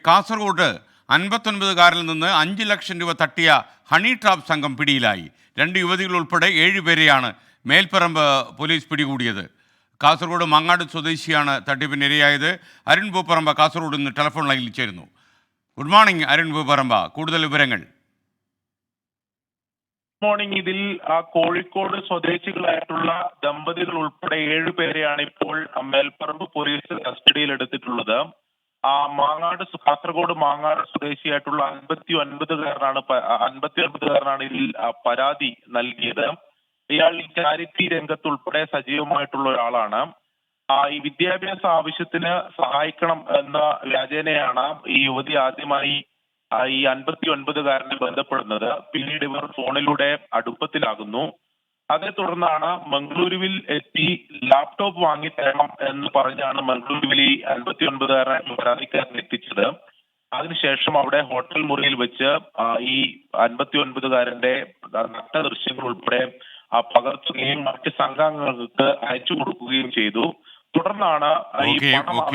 കാസർഗോഡ് 59കാരിൽ നിന്ന് 5 ലക്ഷം രൂപ തട്ടിയ ഹണി ട്രാപ്പ് സംഘം പിടിയിലായി. 2 യുവതികൾ ഉൾപ്പെടെ 7 പേരെയാണ് മേൽപ്പറമ്പ് പോലീസ് പിടികൂടിയത്. കാസർഗോഡ് മങ്ങാട് സ്വദേശിയാണ് തട്ടിപ്പിനിരയായത്. അരുൺ പൂപ്പറമ്പ കാസർഗോഡ് നിന്ന് ടെലിഫോൺ ലൈനിൽ ചേരുന്നു. ഗുഡ് മോർണിംഗ് അരുൺ പൂപ്പറമ്പ, കൂടുതൽ വിവരങ്ങൾ. മോർണിംഗ്. ഇതിൽ കോഴിക്കോട് സ്വദേശികളായിട്ടുള്ള ദമ്പതികൾ ഉൾപ്പെടെ 7 പേരെയാണ് ഇപ്പോൾ മേൽപ്പറമ്പ് പോലീസ് കസ്റ്റഡിയിൽ എടുത്തിട്ടുള്ളത്. കാസർഗോഡ് മാങ്ങാട് സ്വദേശിയായിട്ടുള്ള 59കാരനാണ് ഇതിൽ പരാതി നൽകിയത്. ഇയാൾ ഈ ചാരിറ്റി രംഗത്തുൾപ്പെടെ സജീവമായിട്ടുള്ള ഒരാളാണ്. ഈ വിദ്യാഭ്യാസ ആവശ്യത്തിന് സഹായിക്കണം എന്ന വ്യാജേനയാണ് ഈ യുവതി ആദ്യമായി ഈ 59കാരനെ ബന്ധപ്പെടുന്നത്. പിന്നീട് ഇവർ ഫോണിലൂടെ അടുപ്പത്തിലാകുന്നു. അതേ തുടർന്നാണ് മംഗളൂരുവിൽ എത്തി ലാപ്ടോപ്പ് വാങ്ങിത്തരണം എന്ന് പറഞ്ഞാണ് മംഗളൂരുവിൽ ഈ 59കാരനായിട്ടുള്ള പരാതിക്കാരൻ എത്തിച്ചത്. അതിനുശേഷം അവിടെ ഹോട്ടൽ മുറിയിൽ വെച്ച് ഈ 59കാരന്റെ നഗ്ന ദൃശ്യങ്ങൾ ഉൾപ്പെടെ പകർത്തുകയും മറ്റ് സംഘാംഗങ്ങൾക്ക് അയച്ചു കൊടുക്കുകയും ചെയ്തു. തുടർന്നാണ് ഈ പണം